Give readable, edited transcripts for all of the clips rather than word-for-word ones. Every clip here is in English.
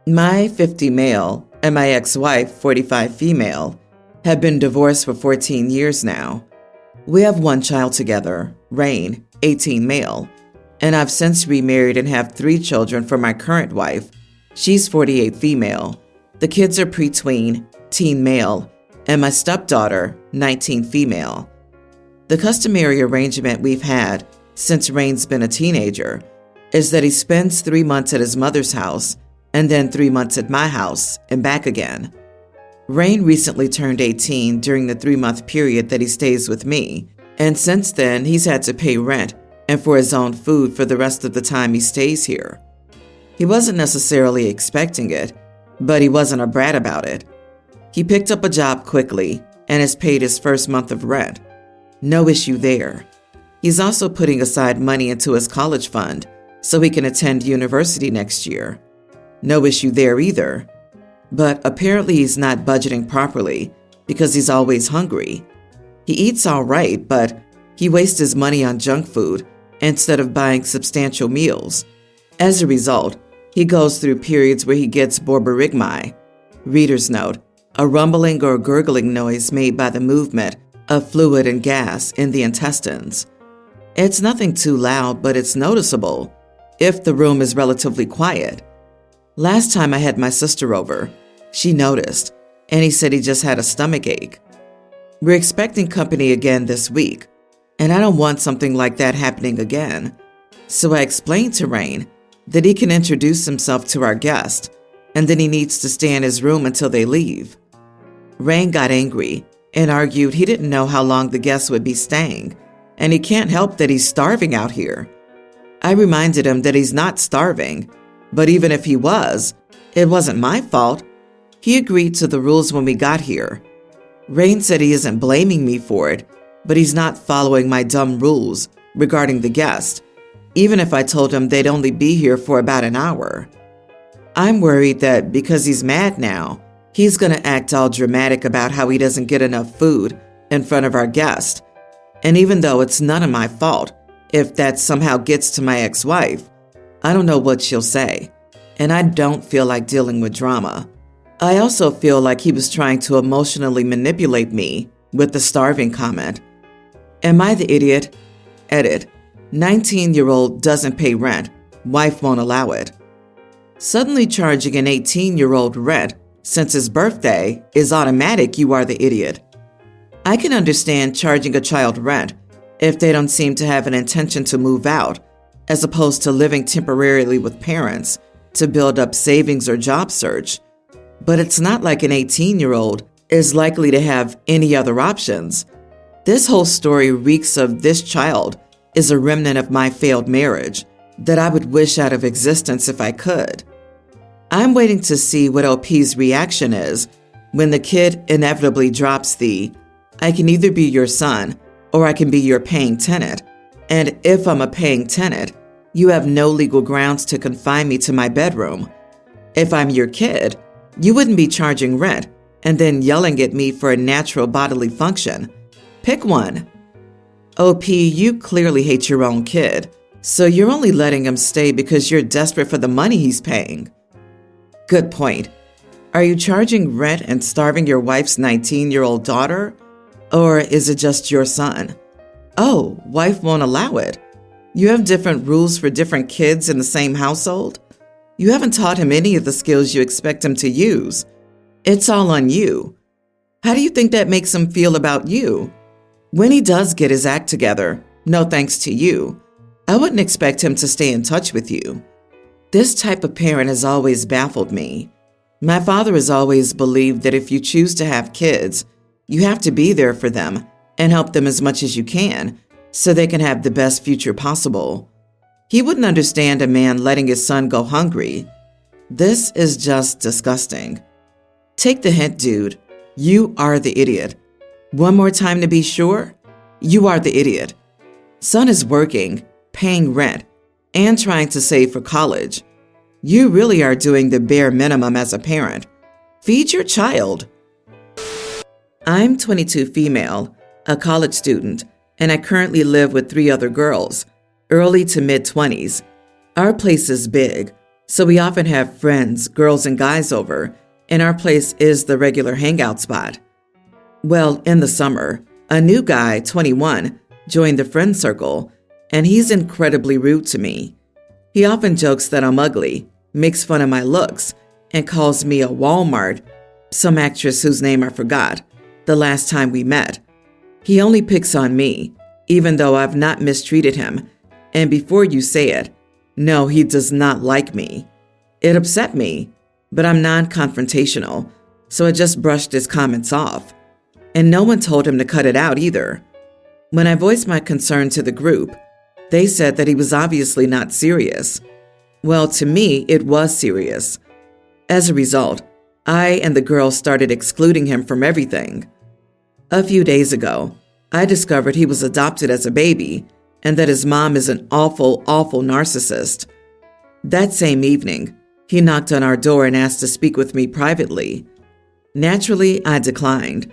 My 50 male and my ex-wife, 45 female, have been divorced for 14 years now. We have one child together, Rain, 18 male, and I've since remarried and have 3 children from my current wife. She's 48 female. The kids are pre-tween, teen male, and my stepdaughter, 19 female. The customary arrangement we've had since Rain's been a teenager is that he spends 3 months at his mother's house and then 3 months at my house and back again. Rain recently turned 18 during the 3-month period that he stays with me, and since then he's had to pay rent and for his own food for the rest of the time he stays here. He wasn't necessarily expecting it, but he wasn't a brat about it. He picked up a job quickly and has paid his first month of rent. No issue there. He's also putting aside money into his college fund so he can attend university next year. No issue there either. But apparently he's not budgeting properly because he's always hungry. He eats all right, but he wastes his money on junk food instead of buying substantial meals. As a result, he goes through periods where he gets borborygmi. Reader's note, a rumbling or gurgling noise made by the movement of fluid and gas in the intestines. It's nothing too loud, but it's noticeable if the room is relatively quiet. Last time I had my sister over, she noticed, and he said he just had a stomach ache. We're expecting company again this week, and I don't want something like that happening again. So I explained to Rain that he can introduce himself to our guest, and then he needs to stay in his room until they leave. Rain got angry and argued he didn't know how long the guest would be staying, and he can't help that he's starving out here. I reminded him that he's not starving, but even if he was, it wasn't my fault. He agreed to the rules when we got here. Rain said he isn't blaming me for it, but he's not following my dumb rules regarding the guest, even if I told him they'd only be here for about an hour. I'm worried that because he's mad now, he's going to act all dramatic about how he doesn't get enough food in front of our guest. And even though it's none of my fault, if that somehow gets to my ex-wife, I don't know what she'll say, and I don't feel like dealing with drama. I also feel like he was trying to emotionally manipulate me with the starving comment. Am I the idiot? Edit. 19-year-old doesn't pay rent. Wife won't allow it. Suddenly charging an 18-year-old rent since his birthday is automatic. You are the idiot. I can understand charging a child rent if they don't seem to have an intention to move out, as opposed to living temporarily with parents to build up savings or job search. But it's not like an 18-year-old is likely to have any other options. This whole story reeks of this child is a remnant of my failed marriage that I would wish out of existence if I could. I'm waiting to see what LP's reaction is when the kid inevitably drops the, I can either be your son or I can be your paying tenant. And if I'm a paying tenant, you have no legal grounds to confine me to my bedroom. If I'm your kid, you wouldn't be charging rent and then yelling at me for a natural bodily function. Pick one. OP, you clearly hate your own kid, so you're only letting him stay because you're desperate for the money he's paying. Good point. Are you charging rent and starving your wife's 19-year-old daughter? Or is it just your son? Oh, wife won't allow it. You have different rules for different kids in the same household? You haven't taught him any of the skills you expect him to use. It's all on you. How do you think that makes him feel about you? When he does get his act together, no thanks to you, I wouldn't expect him to stay in touch with you. This type of parent has always baffled me. My father has always believed that if you choose to have kids, you have to be there for them and help them as much as you can so they can have the best future possible. He wouldn't understand a man letting his son go hungry. This is just disgusting. Take the hint, dude. You are the idiot. One more time to be sure. You are the idiot. Son is working, paying rent, and trying to save for college. You really are doing the bare minimum as a parent. Feed your child. I'm 22 female, a college student, and I currently live with 3 other girls, early to mid-20s. Our place is big. So we often have friends, girls and guys over, and our place is the regular hangout spot. Well, in the summer, a new guy, 21, joined the friend circle, and he's incredibly rude to me. He often jokes that I'm ugly, makes fun of my looks, and calls me a Walmart, some actress whose name I forgot, the last time we met. He only picks on me, even though I've not mistreated him, and before you say it, no, he does not like me. It upset me, but I'm non-confrontational, so I just brushed his comments off. And no one told him to cut it out either. When I voiced my concern to the group, they said that he was obviously not serious. Well, to me, it was serious. As a result, I and the girls started excluding him from everything. A few days ago, I discovered he was adopted as a baby and that his mom is an awful, awful narcissist. That same evening, he knocked on our door and asked to speak with me privately. Naturally, I declined.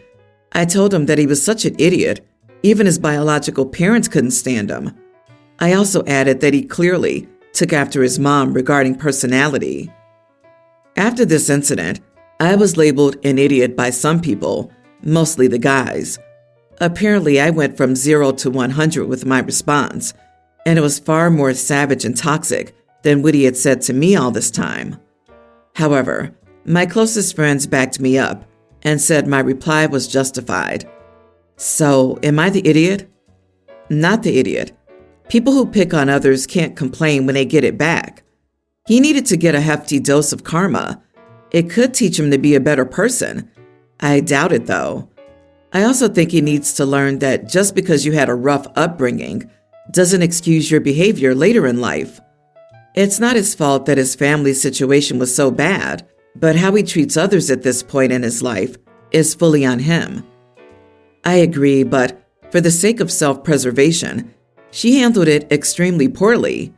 I told him that he was such an idiot, even his biological parents couldn't stand him. I also added that he clearly took after his mom regarding personality. After this incident, I was labeled an idiot by some people, mostly the guys. Apparently, I went from 0 to 100 with my response, and it was far more savage and toxic than what he had said to me all this time. However, my closest friends backed me up and said my reply was justified. So, am I the idiot? Not the idiot. People who pick on others can't complain when they get it back. He needed to get a hefty dose of karma. It could teach him to be a better person. I doubt it, though. I also think he needs to learn that just because you had a rough upbringing doesn't excuse your behavior later in life. It's not his fault that his family situation was so bad, but how he treats others at this point in his life is fully on him. I agree, but for the sake of self-preservation, she handled it extremely poorly.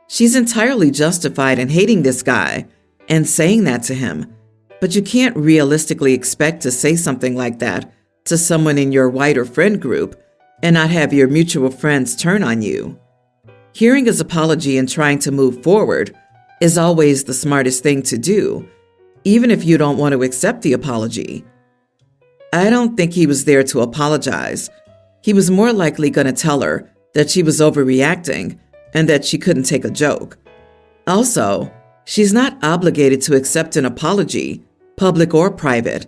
She's entirely justified in hating this guy and saying that to him, but you can't realistically expect to say something like that to someone in your wider friend group and not have your mutual friends turn on you. Hearing his apology and trying to move forward is always the smartest thing to do, even if you don't want to accept the apology. I don't think he was there to apologize. He was more likely going to tell her that she was overreacting and that she couldn't take a joke. Also, she's not obligated to accept an apology, public or private.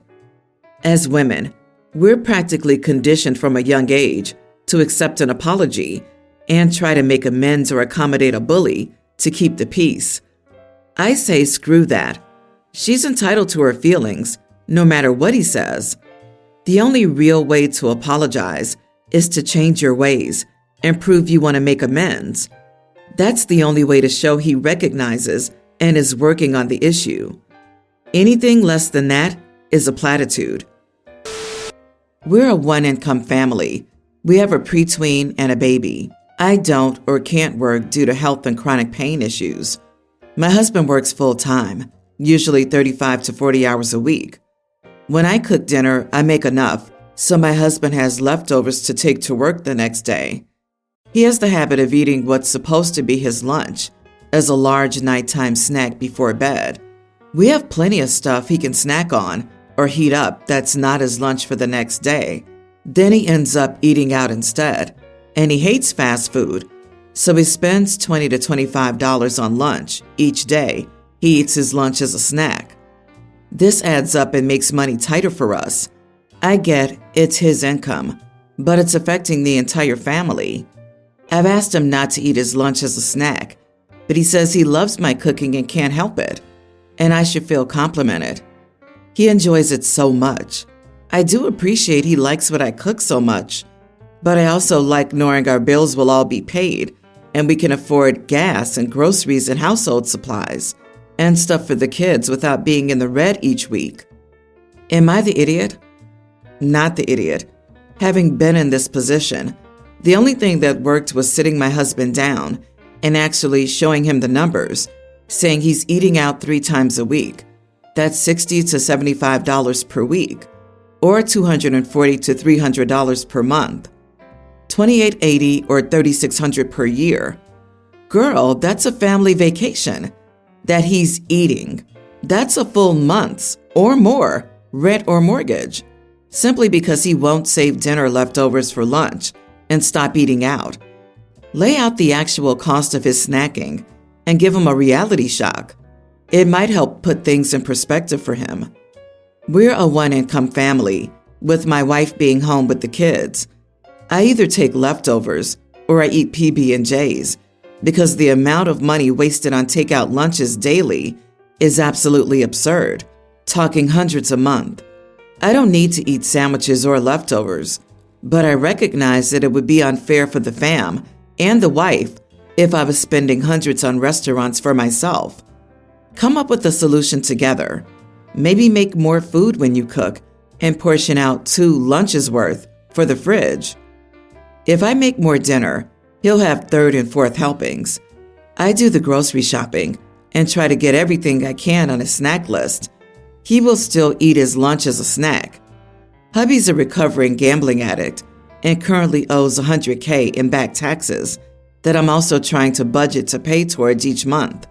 As women, we're practically conditioned from a young age to accept an apology and try to make amends or accommodate a bully to keep the peace. I say screw that. She's entitled to her feelings, no matter what he says. The only real way to apologize is to change your ways and prove you want to make amends. That's the only way to show he recognizes and is working on the issue. Anything less than that is a platitude. We're a one-income family. We have a preteen and a baby. I don't or can't work due to health and chronic pain issues. My husband works full-time, usually 35 to 40 hours a week. When I cook dinner, I make enough, so my husband has leftovers to take to work the next day. He has the habit of eating what's supposed to be his lunch as a large nighttime snack before bed. We have plenty of stuff he can snack on or heat up that's not his lunch for the next day. Then he ends up eating out instead, and he hates fast food, so he spends $20 to $25 on lunch each day. He eats his lunch as a snack. This adds up and makes money tighter for us. I get it's his income, but it's affecting the entire family. I've asked him not to eat his lunch as a snack, but he says he loves my cooking and can't help it, and I should feel complimented. He enjoys it so much. I do appreciate he likes what I cook so much, but I also like knowing our bills will all be paid and we can afford gas and groceries and household supplies and stuff for the kids without being in the red each week. Am I the idiot? Not the idiot. Having been in this position, the only thing that worked was sitting my husband down and actually showing him the numbers, saying he's eating out 3 times a week. That's $60 to $75 per week, or $240 to $300 per month, $2,880 or $3,600 per year. Girl, that's a family vacation. that he's eating. That's a full month's or more rent or mortgage, simply because he won't save dinner leftovers for lunch and stop eating out. Lay out the actual cost of his snacking and give him a reality shock. It might help put things in perspective for him. We're a one-income family, with my wife being home with the kids. I either take leftovers or I eat PB&Js because the amount of money wasted on takeout lunches daily is absolutely absurd, talking hundreds a month. I don't need to eat sandwiches or leftovers, but I recognize that it would be unfair for the fam and the wife if I was spending hundreds on restaurants for myself. Come up with a solution together. Maybe make more food when you cook and portion out 2 lunches worth for the fridge. If I make more dinner, he'll have 3rd and 4th helpings. I do the grocery shopping and try to get everything I can on a snack list. He will still eat his lunch as a snack. Hubby's a recovering gambling addict and currently owes $100K in back taxes that I'm also trying to budget to pay towards each month.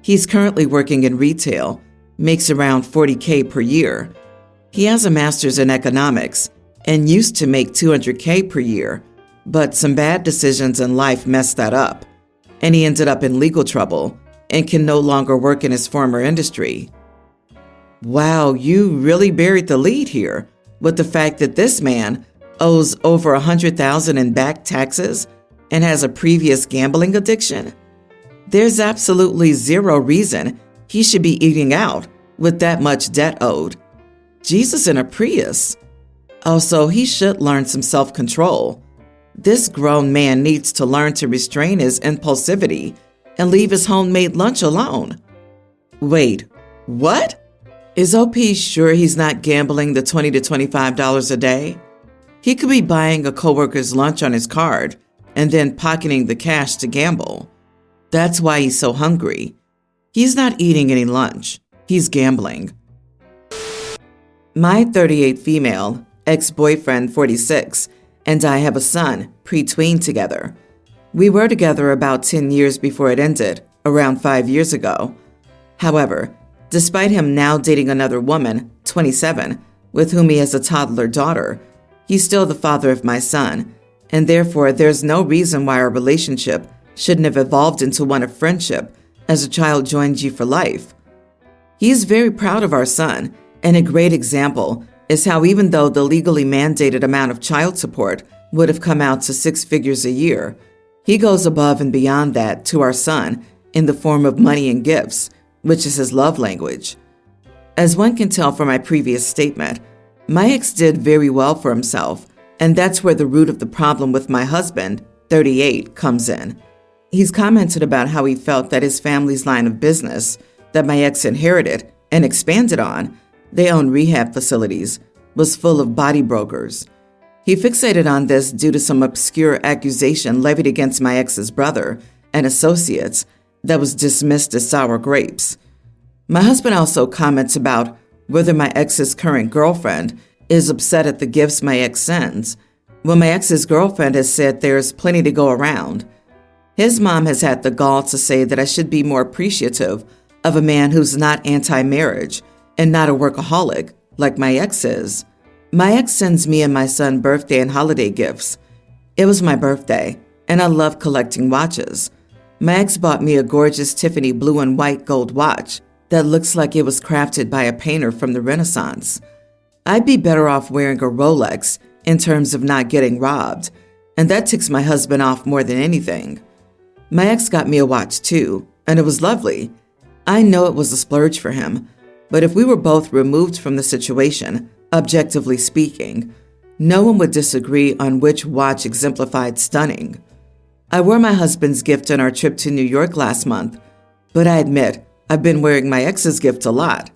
He's currently working in retail, makes around $40K per year. He has a master's in economics and used to make $200K per year, but some bad decisions in life messed that up, and he ended up in legal trouble and can no longer work in his former industry. Wow, you really buried the lead here with the fact that this man owes over $100,000 in back taxes and has a previous gambling addiction. There's absolutely zero reason he should be eating out with that much debt owed. Jesus in a Prius. Also, he should learn some self-control. This grown man needs to learn to restrain his impulsivity and leave his homemade lunch alone. Wait, what? Is OP sure he's not gambling the $20 to $25 a day? He could be buying a coworker's lunch on his card and then pocketing the cash to gamble. That's why he's so hungry. He's not eating any lunch. He's gambling. My 38 female, ex-boyfriend 46, and I have a son, pre-tween together. We were together about 10 years before it ended, around 5 years ago. However, despite him now dating another woman, 27, with whom he has a toddler daughter, he's still the father of my son, and therefore there's no reason why our relationship shouldn't have evolved into one of friendship as a child joins you for life. He's very proud of our son, and a great example is how even though the legally mandated amount of child support would have come out to 6 figures a year, he goes above and beyond that to our son in the form of money and gifts, which is his love language. As one can tell from my previous statement, my ex did very well for himself, and that's where the root of the problem with my husband, 38, comes in. He's commented about how he felt that his family's line of business that my ex inherited and expanded on, they own rehab facilities, was full of body brokers. He fixated on this due to some obscure accusation levied against my ex's brother and associates that was dismissed as sour grapes. My husband also comments about whether my ex's current girlfriend is upset at the gifts my ex sends, when my ex's girlfriend has said there's plenty to go around. His mom has had the gall to say that I should be more appreciative of a man who's not anti-marriage and not a workaholic like my ex is. My ex sends me and my son birthday and holiday gifts. It was my birthday, and I love collecting watches. My ex bought me a gorgeous Tiffany blue and white gold watch that looks like it was crafted by a painter from the Renaissance. I'd be better off wearing a Rolex in terms of not getting robbed, and that ticks my husband off more than anything. My ex got me a watch too, and it was lovely. I know it was a splurge for him, but if we were both removed from the situation, objectively speaking, no one would disagree on which watch exemplified stunning. I wore my husband's gift on our trip to New York last month, but I admit I've been wearing my ex's gift a lot.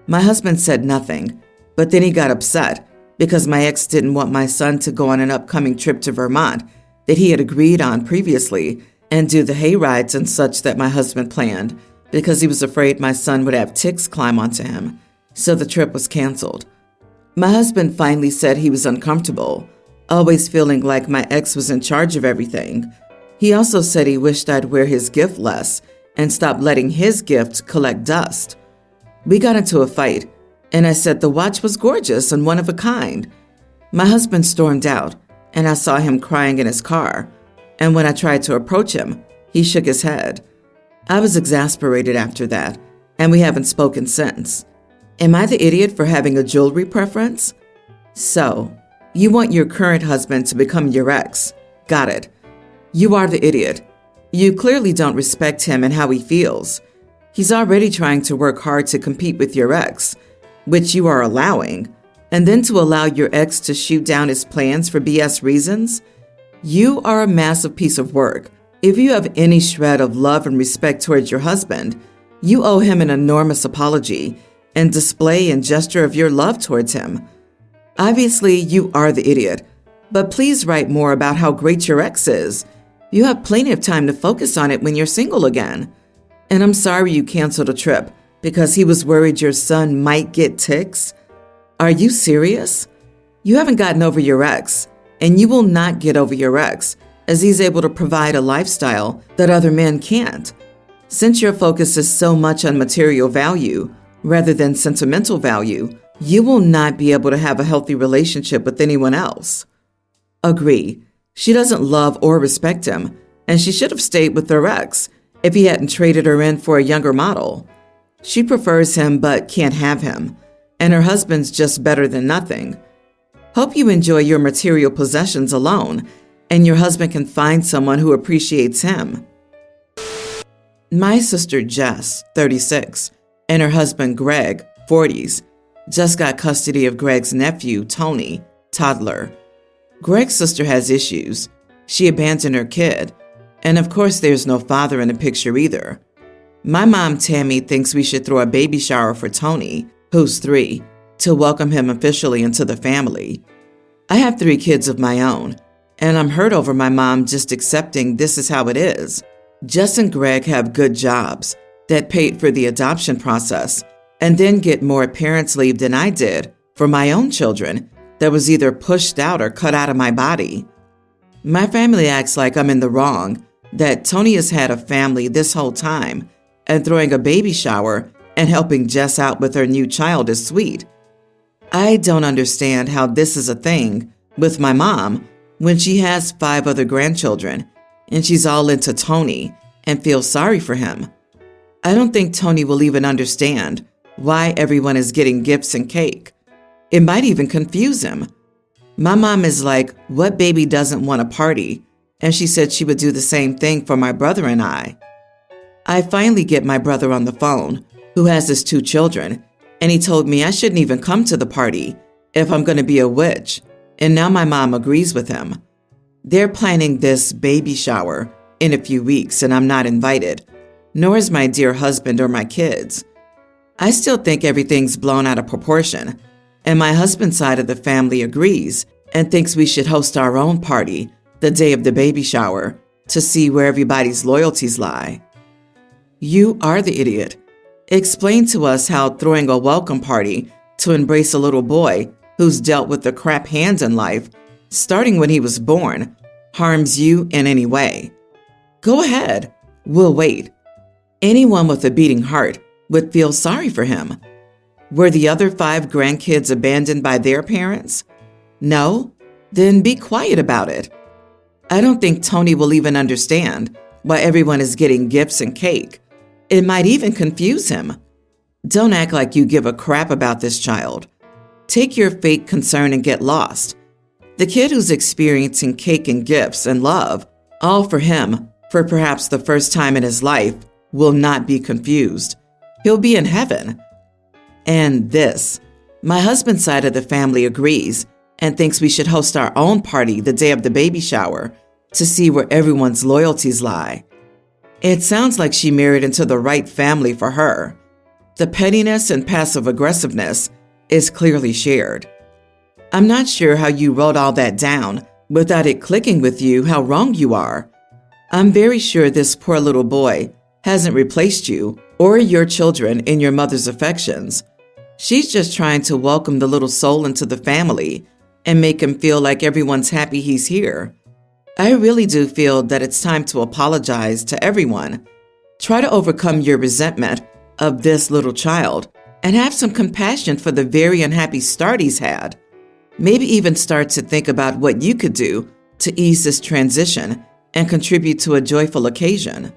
My husband said nothing, but then he got upset because my ex didn't want my son to go on an upcoming trip to Vermont that he had agreed on previously and do the hay rides and such that my husband planned because he was afraid my son would have ticks climb onto him, so the trip was canceled. My husband finally said he was uncomfortable, always feeling like my ex was in charge of everything. He also said he wished I'd wear his gift less and stop letting his gift collect dust. We got into a fight, and I said the watch was gorgeous and one of a kind. My husband stormed out, and I saw him crying in his car, and when I tried to approach him, he shook his head. I was exasperated after that, and we haven't spoken since. Am I the idiot for having a jewelry preference? So, you want your current husband to become your ex. Got it. You are the idiot. You clearly don't respect him and how he feels. He's already trying to work hard to compete with your ex, which you are allowing, and then to allow your ex to shoot down his plans for BS reasons? You are a massive piece of work. If you have any shred of love and respect towards your husband, you owe him an enormous apology and display and gesture of your love towards him. Obviously, you are the idiot, but please write more about how great your ex is. You have plenty of time to focus on it when you're single again. And I'm sorry you canceled a trip because he was worried your son might get tics. Are you serious? You haven't gotten over your ex, and you will not get over your ex, as he's able to provide a lifestyle that other men can't. Since your focus is so much on material value rather than sentimental value, you will not be able to have a healthy relationship with anyone else. Agree. She doesn't love or respect him, and she should have stayed with her ex if he hadn't traded her in for a younger model. She prefers him but can't have him, and her husband's just better than nothing. Hope you enjoy your material possessions alone, and your husband can find someone who appreciates him. My sister Jess, 36, and her husband Greg, 40s, just got custody of Greg's nephew, Tony, toddler. Greg's sister has issues. She abandoned her kid, and of course there's no father in the picture either. My mom, Tammy, thinks we should throw a baby shower for Tony, who's 3, to welcome him officially into the family. I have 3 kids of my own, and I'm hurt over my mom just accepting this is how it is. Jess and Greg have good jobs that paid for the adoption process and then get more parents' leave than I did for my own children that was either pushed out or cut out of my body. My family acts like I'm in the wrong, that Tony has had a family this whole time, and throwing a baby shower and helping Jess out with her new child is sweet. I don't understand how this is a thing with my mom when she has 5 other grandchildren and she's all into Tony and feels sorry for him. I don't think Tony will even understand why everyone is getting gifts and cake. It might even confuse him. My mom is like, what baby doesn't want a party? And she said she would do the same thing for my brother and I. I finally get my brother on the phone, who has his 2 children, and he told me I shouldn't even come to the party if I'm going to be a witch, and now my mom agrees with him. They're planning this baby shower in a few weeks, and I'm not invited, nor is my dear husband or my kids. I still think everything's blown out of proportion, and my husband's side of the family agrees and thinks we should host our own party the day of the baby shower to see where everybody's loyalties lie. You are the idiot. Explain to us how throwing a welcome party to embrace a little boy who's dealt with the crap hands in life, starting when he was born, harms you in any way. Go ahead. We'll wait. Anyone with a beating heart would feel sorry for him. Were the other 5 grandkids abandoned by their parents? No? Then be quiet about it. I don't think Tony will even understand why everyone is getting gifts and cake. It might even confuse him. Don't act like you give a crap about this child. Take your fake concern and get lost. The kid who's experiencing cake and gifts and love, all for him, for perhaps the first time in his life, will not be confused. He'll be in heaven. And this, my husband's side of the family agrees and thinks we should host our own party the day of the baby shower to see where everyone's loyalties lie. It sounds like she married into the right family for her. The pettiness and passive aggressiveness is clearly shared. I'm not sure how you wrote all that down without it clicking with you how wrong you are. I'm very sure this poor little boy hasn't replaced you or your children in your mother's affections. She's just trying to welcome the little soul into the family and make him feel like everyone's happy he's here. I really do feel that it's time to apologize to everyone. Try to overcome your resentment of this little child and have some compassion for the very unhappy start he's had. Maybe even start to think about what you could do to ease this transition and contribute to a joyful occasion.